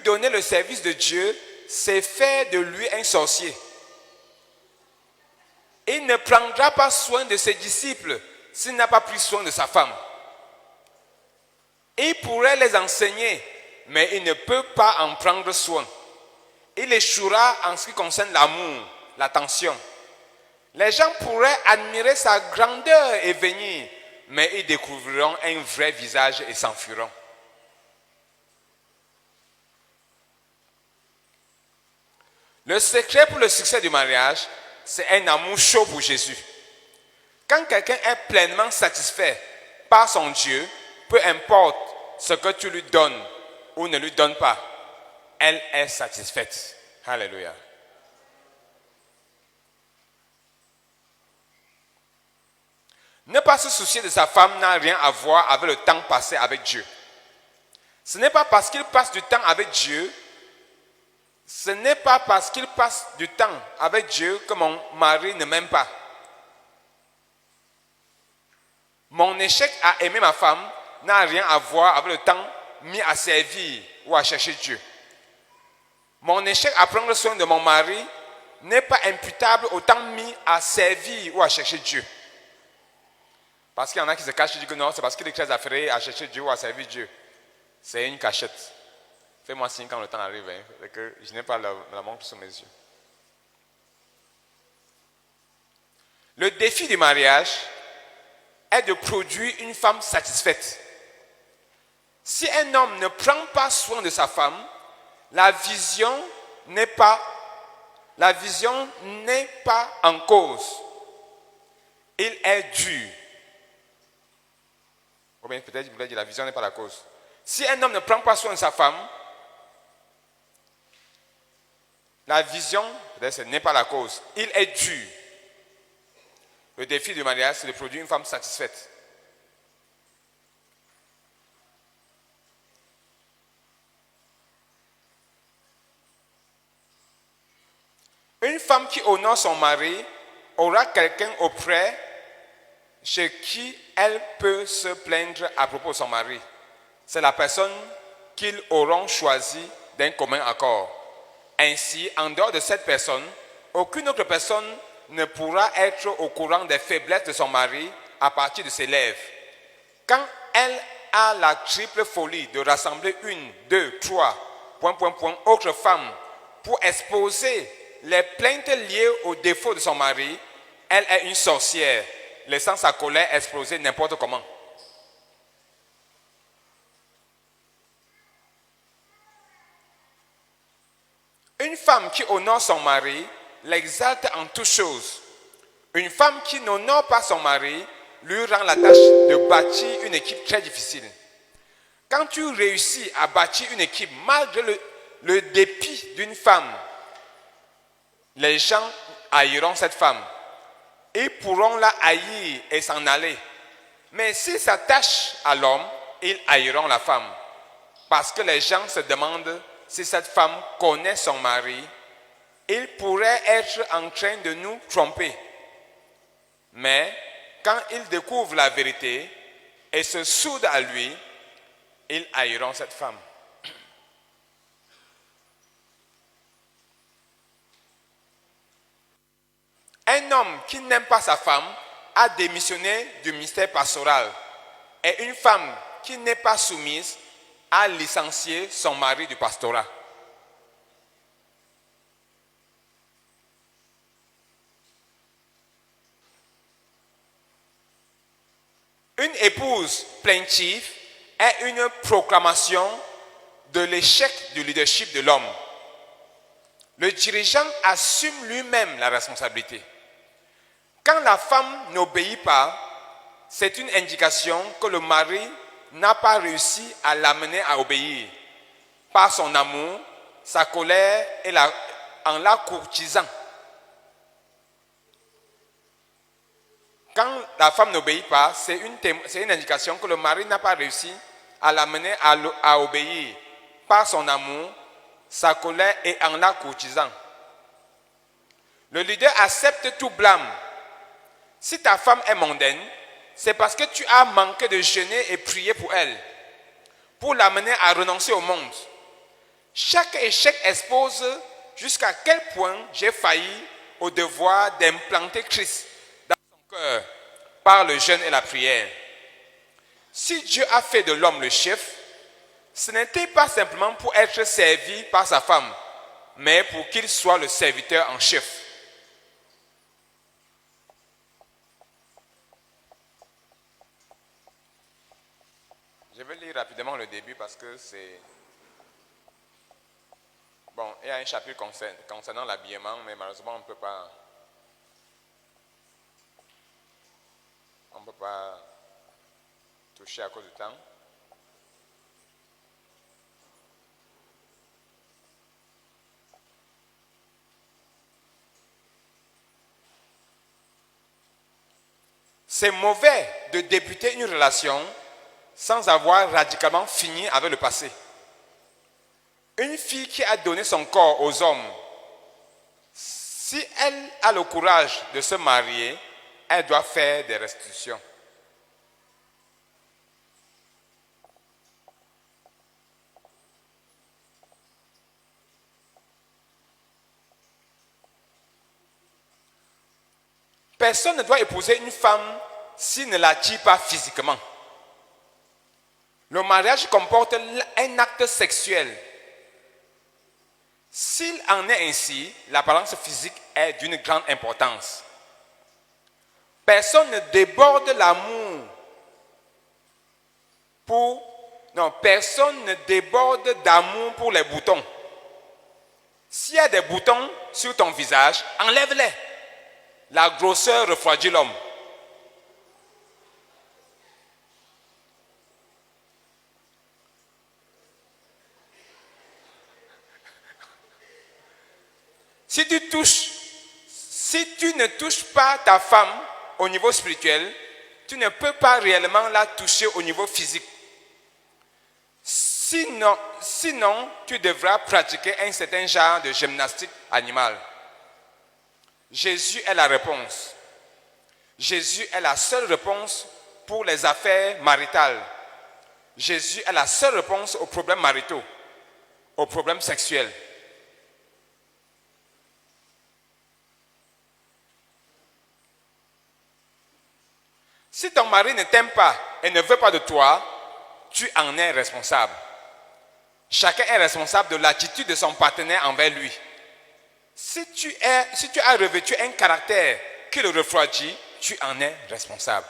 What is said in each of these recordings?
donner le service de Dieu, c'est faire de lui un sorcier. Il ne prendra pas soin de ses disciples s'il n'a pas pris soin de sa femme. Il pourrait les enseigner, mais il ne peut pas en prendre soin. Il échouera en ce qui concerne l'amour, l'attention. Les gens pourraient admirer sa grandeur et venir, mais ils découvriront un vrai visage et s'enfuiront. Le secret pour le succès du mariage, c'est un amour chaud pour Jésus. Quand quelqu'un est pleinement satisfait par son Dieu, peu importe ce que tu lui donnes ou ne lui donnes pas, elle est satisfaite. Alléluia. Ne pas se soucier de sa femme n'a rien à voir avec le temps passé avec Dieu. Ce n'est pas parce qu'il passe du temps avec Dieu, que mon mari ne m'aime pas. Mon échec à aimer ma femme n'a rien à voir avec le temps mis à servir ou à chercher Dieu. Mon échec à prendre soin de mon mari n'est pas imputable au temps mis à servir ou à chercher Dieu. Parce qu'il y en a qui se cachent et disent que non, c'est parce qu'il est très affairé à chercher Dieu ou à servir Dieu. C'est une cachette. Fais-moi signe quand le temps arrive, c'est que je n'ai pas la montre sur mes yeux. Le défi du mariage est de produire une femme satisfaite. Si un homme ne prend pas soin de sa femme, la vision n'est pas en cause. Il est dur. Ou bien peut-être je voulais dire la vision n'est pas la cause. Si un homme ne prend pas soin de sa femme, la vision, peut-être ce n'est pas la cause. Il est dur. Le défi du mariage, c'est de produire une femme satisfaite. Une femme qui honore son mari aura quelqu'un auprès chez qui elle peut se plaindre à propos de son mari. C'est la personne qu'ils auront choisie d'un commun accord. Ainsi, en dehors de cette personne, aucune autre personne ne pourra être au courant des faiblesses de son mari à partir de ses lèvres. Quand elle a la triple folie de rassembler 1, 2, 3, autres femmes pour exposer les plaintes liées aux défauts de son mari, elle est une sorcière, laissant sa colère exploser n'importe comment. Une femme qui honore son mari l'exalte en toutes choses. Une femme qui n'honore pas son mari lui rend la tâche de bâtir une équipe très difficile. Quand tu réussis à bâtir une équipe malgré le dépit d'une femme, les gens haïront cette femme. Ils pourront la haïr et s'en aller. Mais s'ils s'attachent à l'homme, ils haïront la femme. Parce que les gens se demandent si cette femme connaît son mari. Il pourrait être en train de nous tromper. Mais quand ils découvrent la vérité et se soudent à lui, ils haïront cette femme. Un homme qui n'aime pas sa femme a démissionné du ministère pastoral. Et une femme qui n'est pas soumise a licencié son mari du pastorat. Une épouse plaintive est une proclamation de l'échec du leadership de l'homme. Le dirigeant assume lui-même la responsabilité. Quand la femme n'obéit pas, c'est une indication que le mari n'a pas réussi à l'amener à obéir par son amour, sa colère et en la courtisant. Quand la femme n'obéit pas, c'est une indication que le mari n'a pas réussi à l'amener à obéir par son amour, sa colère et en la courtisant. Le leader accepte tout blâme. Si ta femme est mondaine, c'est parce que tu as manqué de jeûner et prier pour elle, pour l'amener à renoncer au monde. Chaque échec expose jusqu'à quel point j'ai failli au devoir d'implanter Christ dans son cœur par le jeûne et la prière. Si Dieu a fait de l'homme le chef, ce n'était pas simplement pour être servi par sa femme, mais pour qu'il soit le serviteur en chef. Je vais lire rapidement le début parce que c'est... Bon, il y a un chapitre concernant l'habillement, mais malheureusement, on ne peut pas toucher à cause du temps. C'est mauvais de débuter une relation sans avoir radicalement fini avec le passé. Une fille qui a donné son corps aux hommes, si elle a le courage de se marier, elle doit faire des restitutions. Personne ne doit épouser une femme s'il ne l'attire pas physiquement. Le mariage comporte un acte sexuel. S'il en est ainsi, l'apparence physique est d'une grande importance. Personne ne déborde l'amour personne ne déborde d'amour pour les boutons. S'il y a des boutons sur ton visage, enlève-les. La grosseur refroidit l'homme. Si tu ne touches pas ta femme au niveau spirituel, tu ne peux pas réellement la toucher au niveau physique. Sinon, tu devras pratiquer un certain genre de gymnastique animale. Jésus est la réponse. Jésus est la seule réponse pour les affaires maritales. Jésus est la seule réponse aux problèmes maritaux, aux problèmes sexuels. Si ton mari ne t'aime pas et ne veut pas de toi, tu en es responsable. Chacun est responsable de l'attitude de son partenaire envers lui. Si tu as revêtu un caractère qui le refroidit, tu en es responsable.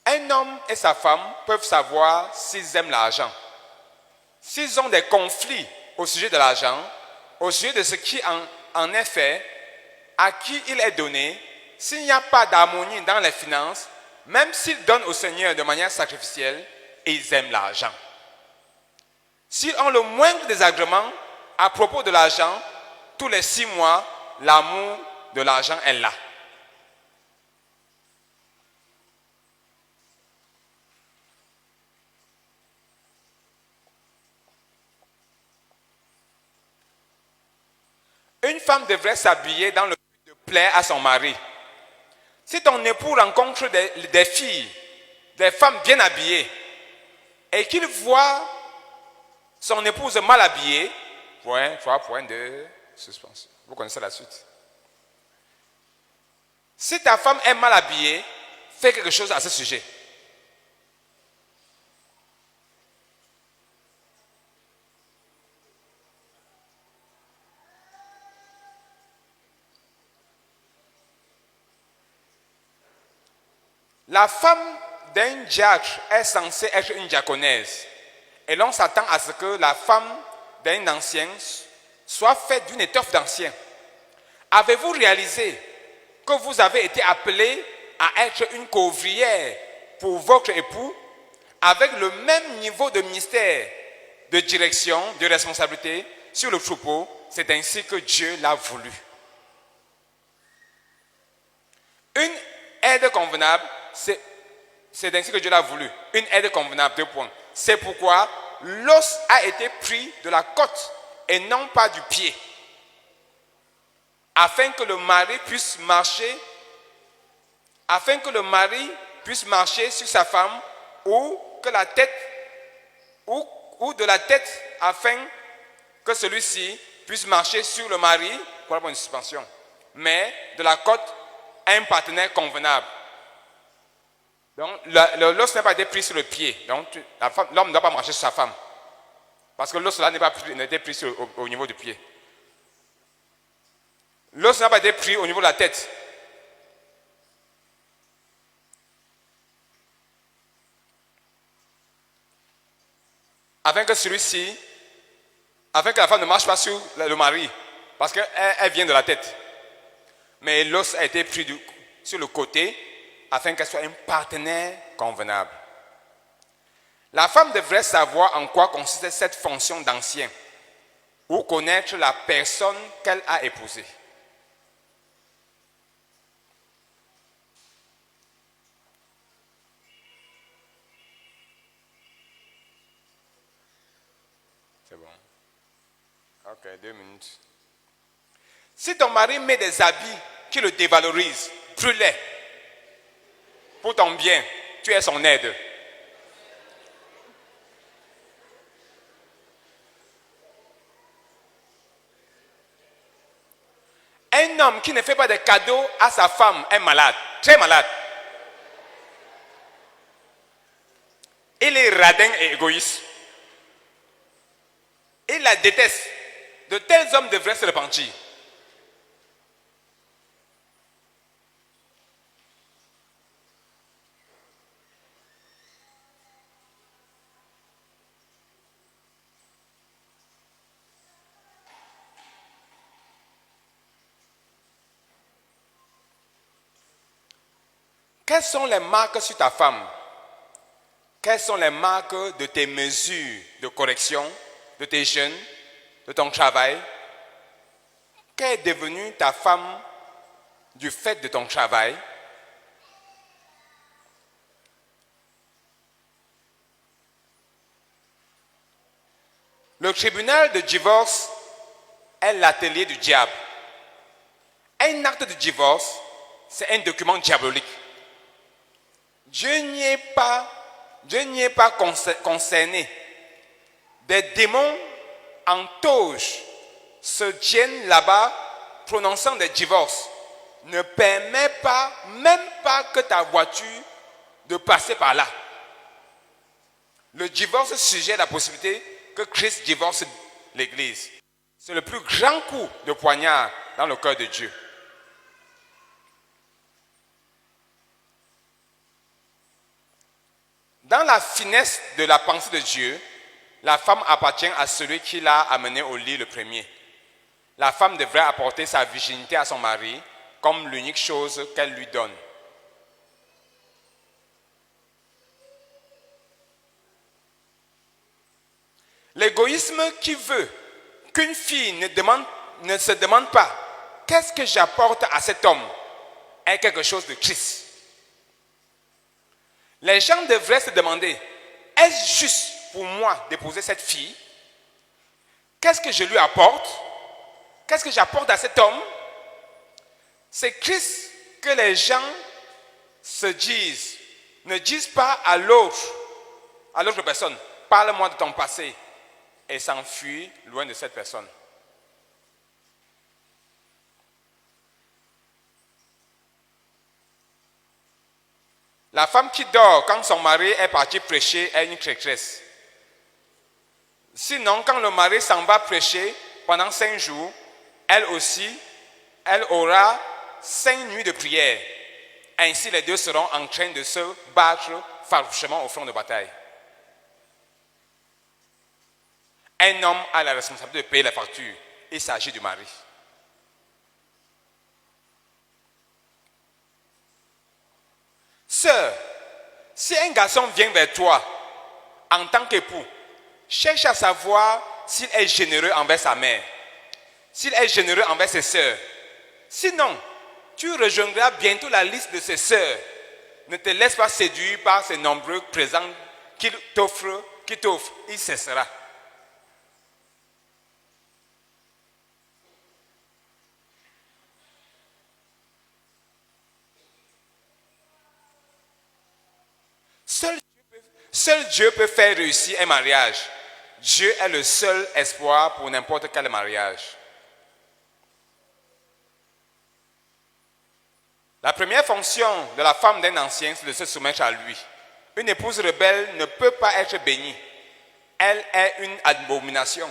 Un homme et sa femme peuvent savoir s'ils aiment l'argent. S'ils ont des conflits au sujet de l'argent, au sujet de ce qui en est fait, à qui il est donné, s'il n'y a pas d'harmonie dans les finances, même s'ils donnent au Seigneur de manière sacrificielle, ils aiment l'argent. S'ils ont le moindre désagrément à propos de l'argent, tous les 6 mois, l'amour de l'argent est là. Une femme devrait s'habiller dans le but de plaire à son mari. Si ton époux rencontre des filles, des femmes bien habillées, et qu'il voit son épouse mal habillée, point de suspension. Vous connaissez la suite. Si ta femme est mal habillée, fais quelque chose à ce sujet. La femme d'un diacre est censée être une diaconesse. Et l'on s'attend à ce que la femme d'un ancien soit faite d'une étoffe d'ancien. Avez-vous réalisé que vous avez été appelé à être une couvrière pour votre époux avec le même niveau de mystère, de direction, de responsabilité sur le troupeau? C'est ainsi que Dieu l'a voulu. Une aide convenable, c'est ainsi que Dieu l'a voulu. Une aide convenable, 2 points. C'est pourquoi l'os a été pris de la côte et non pas du pied, afin que le mari puisse marcher sur sa femme, ou que la tête ou de la tête, afin que celui-ci puisse marcher sur le mari pour avoir une suspension, mais de la côte un partenaire convenable. Donc l'os n'a pas été pris sur le pied, donc l'homme ne doit pas marcher sur sa femme, parce que l'os là n'a été pris au niveau du pied. L'os n'a pas été pris au niveau de la tête. Afin que la femme ne marche pas sur le mari, parce qu'elle vient de la tête. Mais l'os a été pris sur le côté, afin qu'elle soit un partenaire convenable. La femme devrait savoir en quoi consiste cette fonction d'ancien, ou connaître la personne qu'elle a épousée. C'est bon. Ok, 2 minutes. Si ton mari met des habits qui le dévalorisent, brûle-les. Pour ton bien, tu es son aide. Un homme qui ne fait pas de cadeaux à sa femme est malade, très malade. Il est radin et égoïste. Il la déteste. De tels hommes devraient se repentir. Quelles sont les marques sur ta femme? Quelles sont les marques de tes mesures de correction, de tes jeûnes, de ton travail? Qu'est devenue ta femme du fait de ton travail? Le tribunal de divorce est l'atelier du diable. Un acte de divorce, c'est un document diabolique. Dieu n'y est pas concerné. Des démons en toge se tiennent là-bas prononçant des divorces. Ne permet pas, même pas que ta voiture de passer par là. Le divorce suggère la possibilité que Christ divorce l'Église. C'est le plus grand coup de poignard dans le cœur de Dieu. Dans la finesse de la pensée de Dieu, la femme appartient à celui qui l'a amenée au lit le premier. La femme devrait apporter sa virginité à son mari comme l'unique chose qu'elle lui donne. L'égoïsme qui veut qu'une fille ne se demande pas qu'est-ce que j'apporte à cet homme est quelque chose de triste. Les gens devraient se demander, est-ce juste pour moi d'épouser cette fille? Qu'est-ce que je lui apporte? Qu'est-ce que j'apporte à cet homme? C'est Christ que les gens se disent. Ne disent pas à l'autre personne, parle-moi de ton passé, et s'enfuient loin de cette personne. La femme qui dort quand son mari est parti prêcher est une traîtresse. Sinon, quand le mari s'en va prêcher pendant 5 jours, elle aussi, elle aura 5 nuits de prière. Ainsi, les deux seront en train de se battre farouchement au front de bataille. Un homme a la responsabilité de payer la facture. Il s'agit du mari. Sœur, si un garçon vient vers toi en tant qu'époux, cherche à savoir s'il est généreux envers sa mère, s'il est généreux envers ses sœurs. Sinon, tu rejoindras bientôt la liste de ses sœurs. Ne te laisse pas séduire par ces nombreux présents qu'il t'offre qui t'offre, il cessera. Seul Dieu peut faire réussir un mariage. Dieu est le seul espoir pour n'importe quel mariage. La première fonction de la femme d'un ancien, c'est de se soumettre à lui. Une épouse rebelle ne peut pas être bénie. Elle est une abomination.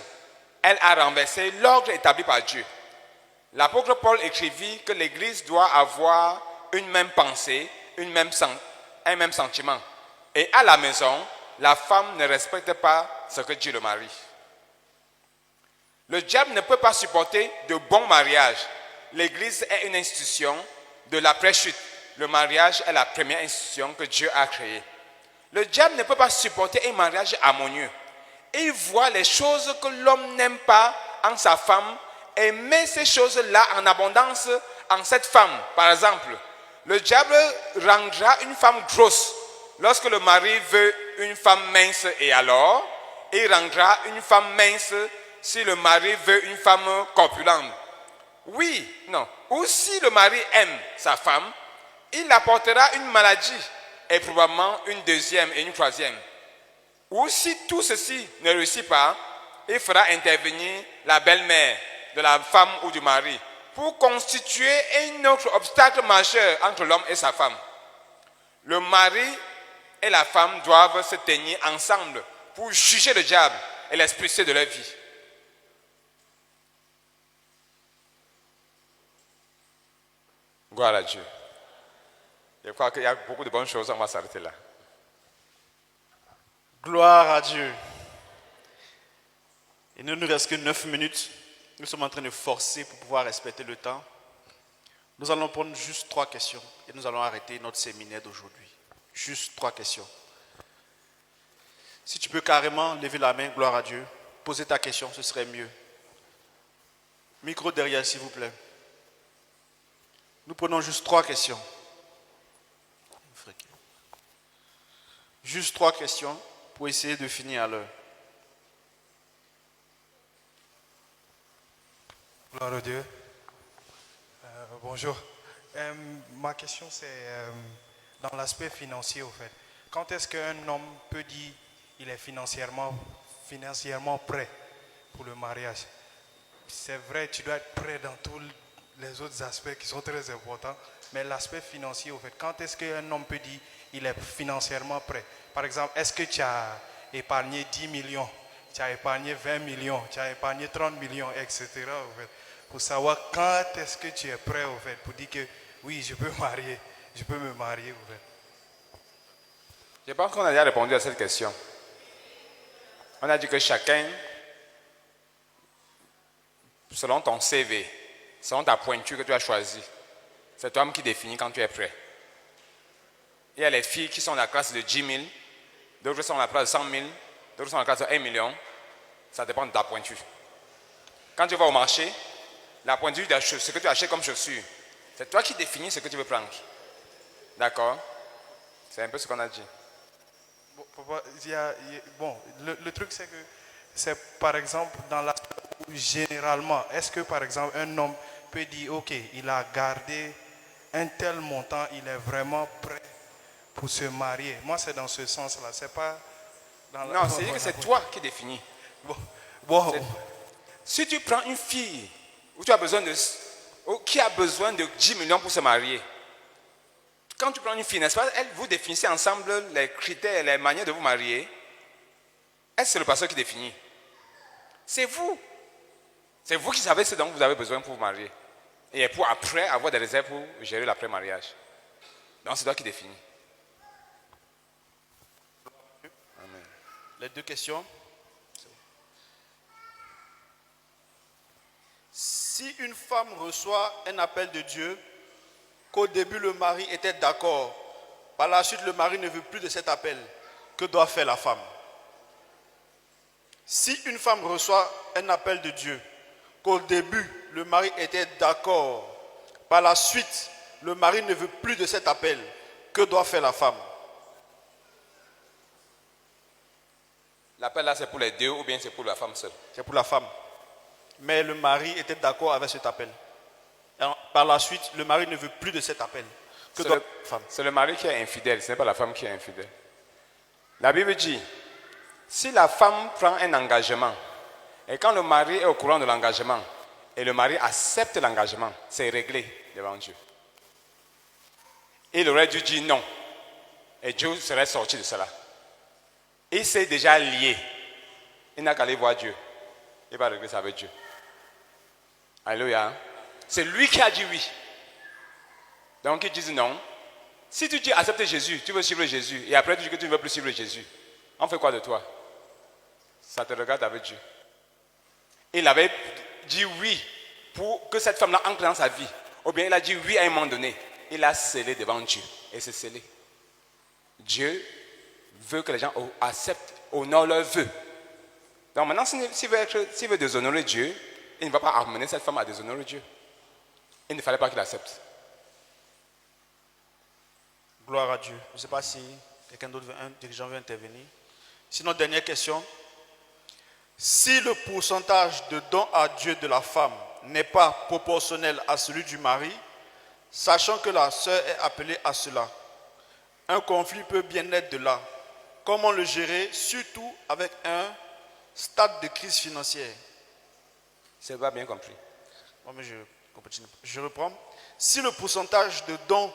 Elle a renversé l'ordre établi par Dieu. L'apôtre Paul écrivit que l'Église doit avoir une même pensée, un même sentiment. Et à la maison, la femme ne respecte pas ce que dit le mari. Le diable ne peut pas supporter de bons mariages. L'Église est une institution de l'après-chute. Le mariage est la première institution que Dieu a créée. Le diable ne peut pas supporter un mariage harmonieux. Il voit les choses que l'homme n'aime pas en sa femme et met ces choses-là en abondance en cette femme. Par exemple, le diable rendra une femme grosse lorsque le mari veut une femme mince, et alors il rendra une femme mince si le mari veut une femme corpulente. Oui, non. Ou si le mari aime sa femme, il apportera une maladie et probablement une deuxième et une troisième. Ou si tout ceci ne réussit pas, il fera intervenir la belle-mère de la femme ou du mari pour constituer un autre obstacle majeur entre l'homme et sa femme. Le mari et la femme doivent se tenir ensemble pour juger le diable et l'expulser de leur vie. Gloire à Dieu. Je crois qu'il y a beaucoup de bonnes choses, on va s'arrêter là. Gloire à Dieu. Il ne nous reste que 9 minutes. Nous sommes en train de forcer pour pouvoir respecter le temps. Nous allons prendre juste 3 questions et nous allons arrêter notre séminaire d'aujourd'hui. Juste 3 questions. Si tu peux carrément lever la main, gloire à Dieu, poser ta question, ce serait mieux. Micro derrière, s'il vous plaît. Nous prenons juste 3 questions. Juste 3 questions pour essayer de finir à l'heure. Gloire à Dieu. Bonjour. Ma question c'est dans l'aspect financier au fait. Quand est-ce qu'un homme peut dire qu'il est financièrement prêt pour le mariage? C'est vrai, tu dois être prêt dans tous les autres aspects qui sont très importants, mais l'aspect financier au fait, quand est-ce qu'un homme peut dire qu'il est financièrement prêt? Par exemple, est-ce que tu as épargné 10 millions, tu as épargné 20 millions, tu as épargné 30 millions, etc. au fait, pour savoir quand est-ce que tu es prêt au fait, pour dire que oui, je peux me marier au fait. Je pense qu'on a déjà répondu à cette question. On a dit que chacun, selon ton CV, selon ta pointure que tu as choisie, c'est toi qui définis quand tu es prêt. Il y a les filles qui sont dans la classe de 10 000, d'autres sont dans la classe de 100 000, d'autres sont dans la classe de 1 million. Ça dépend de ta pointure. Quand tu vas au marché, la pointure de ce que tu achètes comme chaussure, c'est toi qui définis ce que tu veux prendre. D'accord? C'est un peu ce qu'on a dit. Le truc c'est que c'est par exemple dans la généralement, est-ce que par exemple un homme peut dire ok, il a gardé un tel montant, il est vraiment prêt pour se marier? Moi c'est dans ce sens-là, c'est pas dans la... Non, c'est que c'est toi qui définis. Si tu prends une fille où tu as besoin qui a besoin de 10 millions pour se marier, quand tu prends une fille, n'est-ce pas, vous définissez ensemble les critères, les manières de vous marier. Est-ce que c'est le pasteur qui définit? C'est vous. C'est vous qui savez ce dont vous avez besoin pour vous marier. Et pour après avoir des réserves pour gérer l'après-mariage. Donc c'est toi qui définis. Amen. Les 2 questions. Si une femme reçoit un appel de Dieu, qu'au début le mari était d'accord, par la suite le mari ne veut plus de cet appel, que doit faire la femme? Si une femme reçoit un appel de Dieu, qu'au début le mari était d'accord, par la suite le mari ne veut plus de cet appel, que doit faire la femme? L'appel là, c'est pour les deux ou bien c'est pour la femme seule? C'est pour la femme. Mais le mari était d'accord avec cet appel. Et par la suite, le mari ne veut plus de cet appel. Que C'est doit le, la femme? c'est le mari qui est infidèle, ce n'est pas la femme qui est infidèle. La Bible dit, si la femme prend un engagement, et quand le mari est au courant de l'engagement, et le mari accepte l'engagement, c'est réglé devant Dieu. Il aurait dû dire non, et Dieu serait sorti de cela. Il s'est déjà lié. Il n'a qu'à aller voir Dieu. Il va régler ça avec Dieu. Alléluia. C'est lui qui a dit oui. Donc il dit non. Si tu dis accepte Jésus, tu veux suivre Jésus, et après tu dis que tu ne veux plus suivre Jésus, on fait quoi de toi? Ça te regarde avec Dieu. Il avait dit oui pour que cette femme-là entre dans sa vie. Ou bien il a dit oui à un moment donné. Il a scellé devant Dieu. Et c'est scellé. Dieu veut que les gens acceptent, honorent leur vœu. Donc maintenant, s'il veut déshonorer Dieu, il ne va pas amener cette femme à déshonorer Dieu. Il ne fallait pas qu'il accepte. Gloire à Dieu. Je ne sais pas si quelqu'un d'autre, un dirigeant veut intervenir. Sinon, dernière question. Si le pourcentage de dons à Dieu de la femme n'est pas proportionnel à celui du mari, sachant que la sœur est appelée à cela, un conflit peut bien naître de là. Comment le gérer, surtout avec un stade de crise financière? C'est pas bien compris. Bon, mais je reprends. Si le pourcentage de dons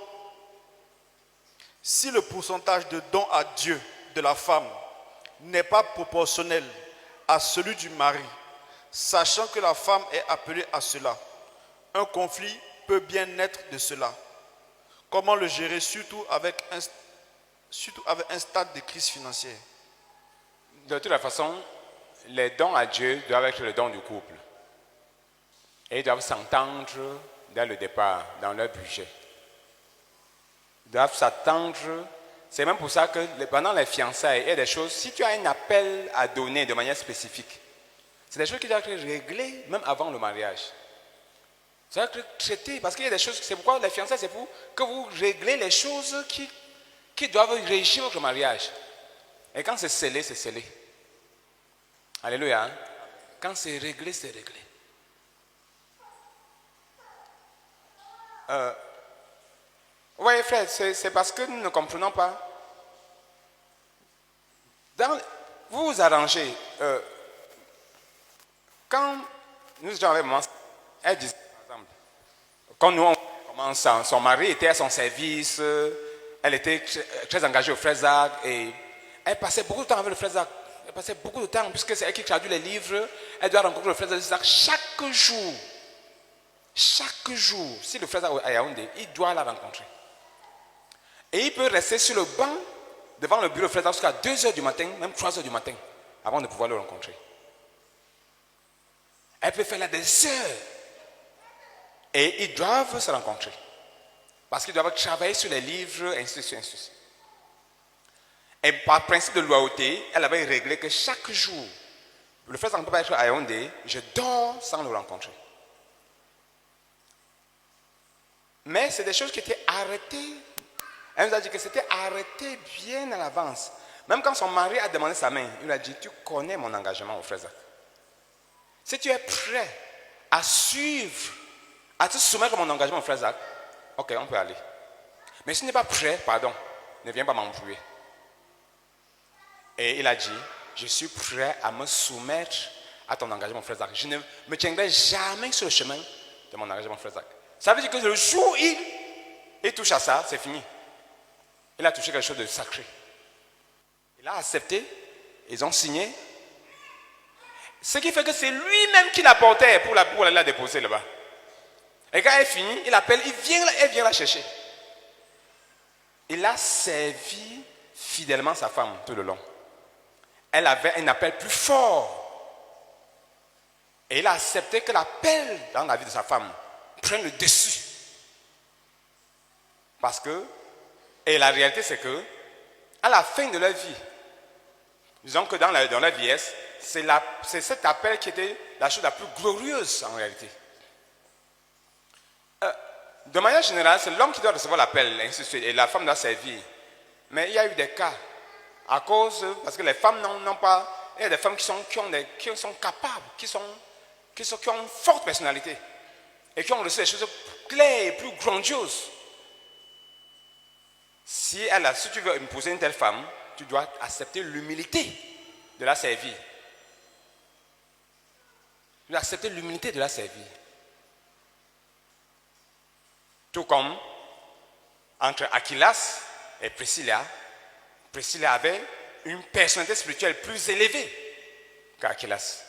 à Dieu de la femme n'est pas proportionnel à celui du mari, sachant que la femme est appelée à cela, un conflit peut bien naître de cela. Comment le gérer, surtout avec un stade de crise financière? De toute façon, les dons à Dieu doivent être les dons du couple. Et ils doivent s'entendre dès le départ, dans leur budget. Ils doivent s'attendre. C'est même pour ça que pendant les fiançailles, il y a des choses, si tu as un appel à donner de manière spécifique, c'est des choses qui doivent être réglées même avant le mariage. Ça doit être traité, parce qu'il y a des choses, c'est pourquoi les fiançailles, c'est pour que vous réglez les choses qui doivent réussir votre mariage. Et quand c'est scellé, c'est scellé. Alléluia. Hein? Quand c'est réglé, c'est réglé. Oui, frère, c'est parce que nous ne comprenons pas. Vous vous arrangez. Quand nous étions avec maman, elle disait, par exemple, quand nous on commence, son mari était à son service, elle était très engagée au frère Zach, et elle passait beaucoup de temps avec le frère Zach. Elle passait beaucoup de temps, puisque c'est elle qui traduit les livres, elle doit rencontrer le frère Zach chaque jour. Chaque jour, si le frère Zach est à Yaoundé, il doit la rencontrer. Et il peut rester sur le banc devant le bureau du frère Zach jusqu'à 2h du matin, même 3h du matin, avant de pouvoir le rencontrer. Elle peut faire là des heures. Et ils doivent se rencontrer. Parce qu'ils doivent travailler sur les livres, ainsi de suite, ainsi de suite. Et par principe de loyauté, elle avait réglé que chaque jour, le frère ne peut pas être à Yaoundé, je dors sans le rencontrer. Mais c'est des choses qui étaient arrêtées. Elle nous a dit que c'était arrêté bien à l'avance. Même quand son mari a demandé sa main, il lui a dit, tu connais mon engagement au frère Zach. Si tu es prêt à suivre, à te soumettre à mon engagement au frère Zach, ok, on peut aller. Mais si tu n'es pas prêt, pardon, ne viens pas m'embrouiller. Et il a dit, je suis prêt à me soumettre à ton engagement, frère Zach. Je ne me tiendrai jamais sur le chemin de mon engagement, frère Zach. Ça veut dire que le jour où il touche à ça, c'est fini. Il a touché quelque chose de sacré. Il a accepté, ils ont signé. Ce qui fait que c'est lui-même qui la portait pour aller la déposer là-bas. Et quand elle finit, il appelle, elle vient la chercher. Il a servi fidèlement sa femme tout le long. Elle avait un appel plus fort. Et il a accepté que l'appel dans la vie de sa femme prenne le dessus. Parce que, et la réalité c'est que, à la fin de leur vie, disons que dans la vieillesse, c'est cet appel qui était la chose la plus glorieuse en réalité. De manière générale, c'est l'homme qui doit recevoir l'appel, ainsi de suite, et la femme doit servir. Mais il y a eu des cas, parce que les femmes n'ont pas il y a des femmes qui sont capables, qui ont une forte personnalité et qui ont reçu des choses claires et plus grandioses. Si tu veux épouser une telle femme, tu dois accepter l'humilité de la servir. Tu dois accepter l'humilité de la servir. Tout comme entre Aquilas et Priscilla, Priscilla avait une personnalité spirituelle plus élevée qu'Aquilas.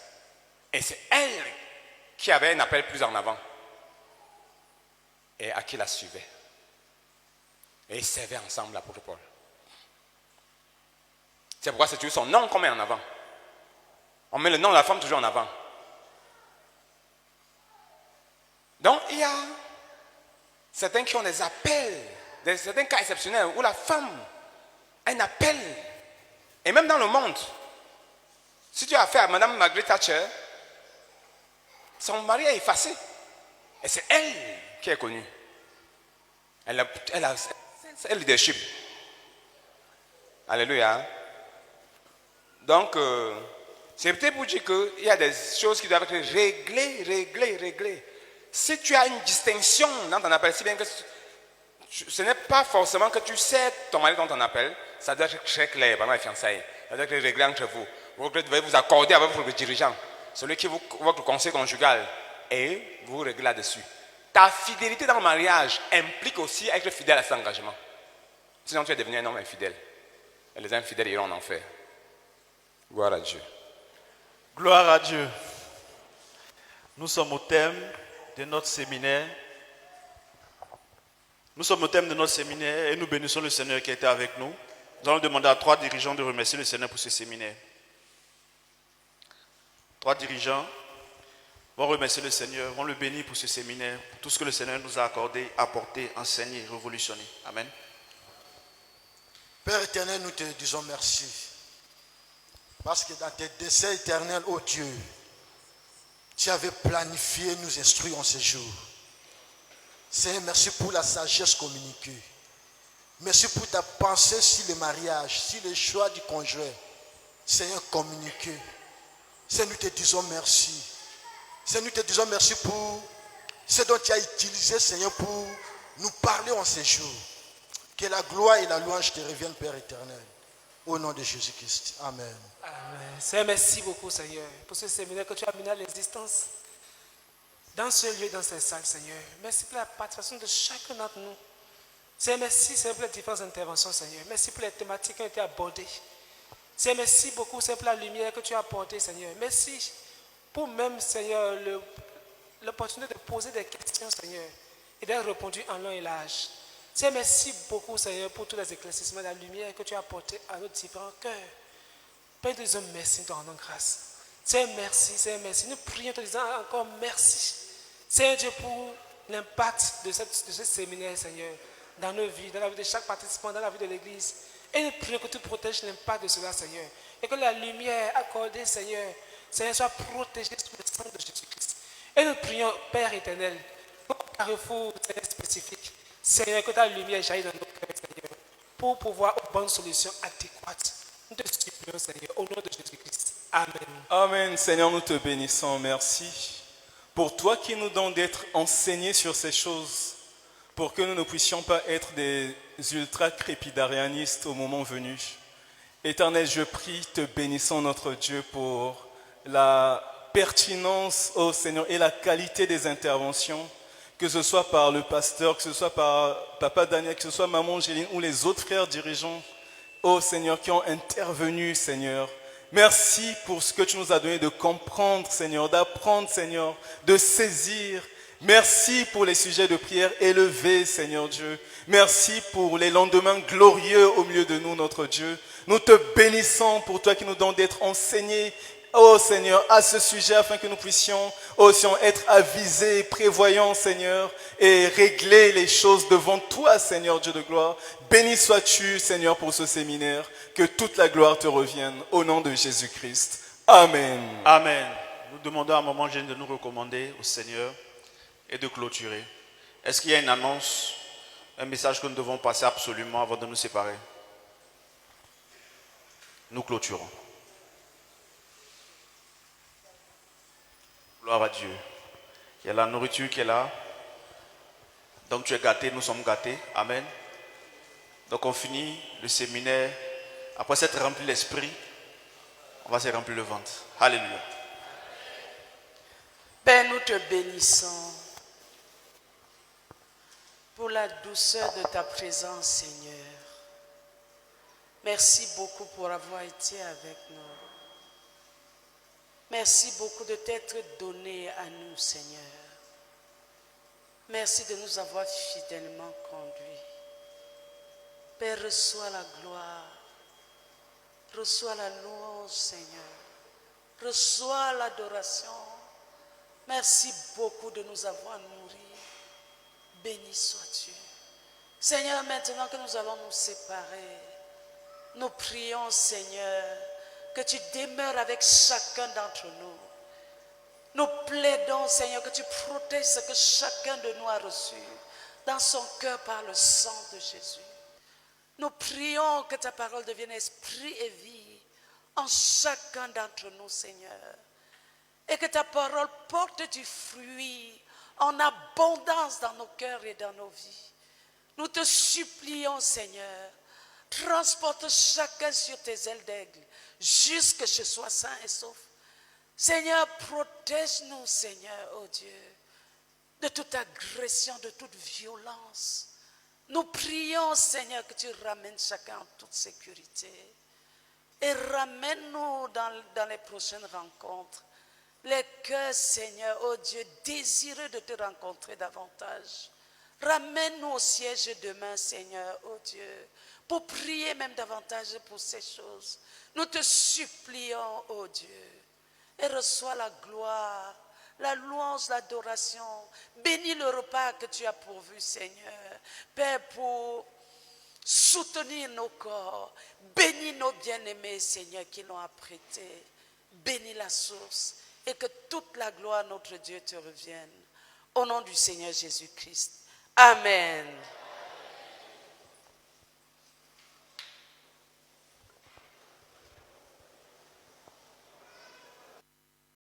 Et c'est elle qui avait un appel plus en avant. Et Aquilas suivait. Et ils servaient ensemble l'apôtre Paul. C'est pourquoi c'est toujours son nom qu'on met en avant. On met le nom de la femme toujours en avant. Donc il y a certains qui ont des appels, certains cas exceptionnels où la femme a un appel. Et même dans le monde, si tu as affaire à Mme Margaret Thatcher, son mari est effacé. Et c'est elle qui est connue. Elle a un leadership. Alléluia. Donc, c'est peut-être pour dire qu'il y a des choses qui doivent être réglées. Si tu as une distinction dans ton appel, si bien que ce n'est pas forcément que tu sais ton mari dans ton appel, ça doit être très clair pendant les fiançailles. Ça doit être réglé entre vous. Vous devez vous accorder avec votre dirigeant, celui qui est votre conseil conjugal, et vous réglez là-dessus. Ta fidélité dans le mariage implique aussi être fidèle à cet engagement. Sinon, tu es devenu un homme infidèle. Et les infidèles iront en enfer. Gloire à Dieu. Gloire à Dieu. Nous sommes au thème de notre séminaire. Nous sommes au thème de notre séminaire et nous bénissons le Seigneur qui était avec nous. Nous allons demander à 3 dirigeants de remercier le Seigneur pour ce séminaire. 3 dirigeants vont remercier le Seigneur, vont le bénir pour ce séminaire, pour tout ce que le Seigneur nous a accordé, apporté, enseigné, révolutionné. Amen. Père éternel, nous te disons merci. Parce que dans tes desseins éternels, ô Dieu, tu avais planifié nous instruire en ce jour. Seigneur, merci pour la sagesse communiquée. Merci pour ta pensée sur le mariage, sur le choix du conjoint. Seigneur, communiqué. Seigneur, nous te disons merci. Seigneur, nous te disons merci pour ce dont tu as utilisé, Seigneur, pour nous parler en ce jour. Que la gloire et la louange te reviennent, Père éternel. Au nom de Jésus-Christ. Amen. Amen. Seigneur, merci beaucoup, Seigneur, pour ce séminaire que tu as mené à l'existence. Dans ce lieu, dans cette salle, Seigneur. Merci pour la participation de chacun d'entre nous. Seigneur, merci pour les différentes interventions, Seigneur. Merci pour les thématiques qui ont été abordées. Seigneur, merci beaucoup, Seigneur, pour la lumière que tu as apportée, Seigneur. Merci pour même, Seigneur, l'opportunité de poser des questions, Seigneur, et d'être répondu en long et large. Seigneur, merci beaucoup, Seigneur, pour tous les éclaircissements de la lumière que tu as apportés à nos différents cœurs. Père, nous disons merci, nous te rendons grâce. Seigneur, merci, Seigneur, merci. Nous prions en te disant encore merci. Seigneur Dieu, pour l'impact de ce séminaire, Seigneur, dans nos vies, dans la vie de chaque participant, dans la vie de l'Église. Et nous prions que tu protèges l'impact de cela, Seigneur. Et que la lumière accordée, Seigneur, soit protégée sous le sang de Jésus-Christ. Et nous prions, Père éternel, pour un carrefour, Seigneur, spécifique. Seigneur, que ta lumière jaillit dans nos cœurs, Seigneur, pour pouvoir aux bonnes solutions adéquates. Nous te supplions, Seigneur, au nom de Jésus-Christ. Amen. Amen. Seigneur, nous te bénissons. Merci pour toi qui nous donnes d'être enseignés sur ces choses, pour que nous ne puissions pas être des ultra-crépidarianistes au moment venu. Éternel, je prie, te bénissons notre Dieu pour la pertinence, ô Seigneur, et la qualité des interventions, que ce soit par le pasteur, que ce soit par Papa Daniel, que ce soit Maman Angéline ou les autres frères dirigeants, ô Seigneur, qui ont intervenu, Seigneur. Merci pour ce que tu nous as donné de comprendre, Seigneur, d'apprendre, Seigneur, de saisir. Merci pour les sujets de prière élevés, Seigneur Dieu. Merci pour les lendemains glorieux au milieu de nous, notre Dieu. Nous te bénissons pour toi qui nous donnes d'être enseignés, oh Seigneur, à ce sujet afin que nous puissions aussi être avisés, prévoyants, Seigneur, et régler les choses devant toi, Seigneur Dieu de gloire. Béni sois-tu, Seigneur, pour ce séminaire. Que toute la gloire te revienne au nom de Jésus-Christ. Amen. Amen. Nous demandons à Maman Jeanne de nous recommander au Seigneur et de clôturer. Est-ce qu'il y a une annonce, un message que nous devons passer absolument avant de nous séparer? Nous clôturons. Gloire à Dieu. Il y a la nourriture qui est là. Donc tu es gâté, nous sommes gâtés. Amen. Donc on finit le séminaire. Après s'être rempli l'esprit, on va se remplir le ventre. Alléluia. Père, nous te bénissons pour la douceur de ta présence, Seigneur. Merci beaucoup pour avoir été avec nous. Merci beaucoup de t'être donné à nous, Seigneur. Merci de nous avoir fidèlement conduits. Père, reçois la gloire. Reçois la louange, Seigneur. Reçois l'adoration. Merci beaucoup de nous avoir nourris. Béni sois-tu. Seigneur, maintenant que nous allons nous séparer, nous prions, Seigneur, que tu demeures avec chacun d'entre nous. Nous plaidons, Seigneur, que tu protèges ce que chacun de nous a reçu dans son cœur par le sang de Jésus. Nous prions que ta parole devienne esprit et vie en chacun d'entre nous, Seigneur. Et que ta parole porte du fruit en abondance dans nos cœurs et dans nos vies. Nous te supplions, Seigneur, transporte chacun sur tes ailes d'aigle jusque chez soi sain et sauf. Seigneur, protège-nous, Seigneur, oh Dieu, de toute agression, de toute violence. Nous prions, Seigneur, que tu ramènes chacun en toute sécurité. Et ramène-nous dans les prochaines rencontres. Les cœurs, Seigneur, oh Dieu, désireux de te rencontrer davantage. Ramène-nous au siège demain, Seigneur, oh Dieu, pour prier même davantage pour ces choses. Nous te supplions, oh Dieu, et reçois la gloire, la louange, l'adoration. Bénis le repas que tu as pourvu, Seigneur. Père, pour soutenir nos corps. Bénis nos bien-aimés, Seigneur, qui l'ont apprêté. Bénis la source et que toute la gloire, notre Dieu, te revienne. Au nom du Seigneur Jésus-Christ. Amen.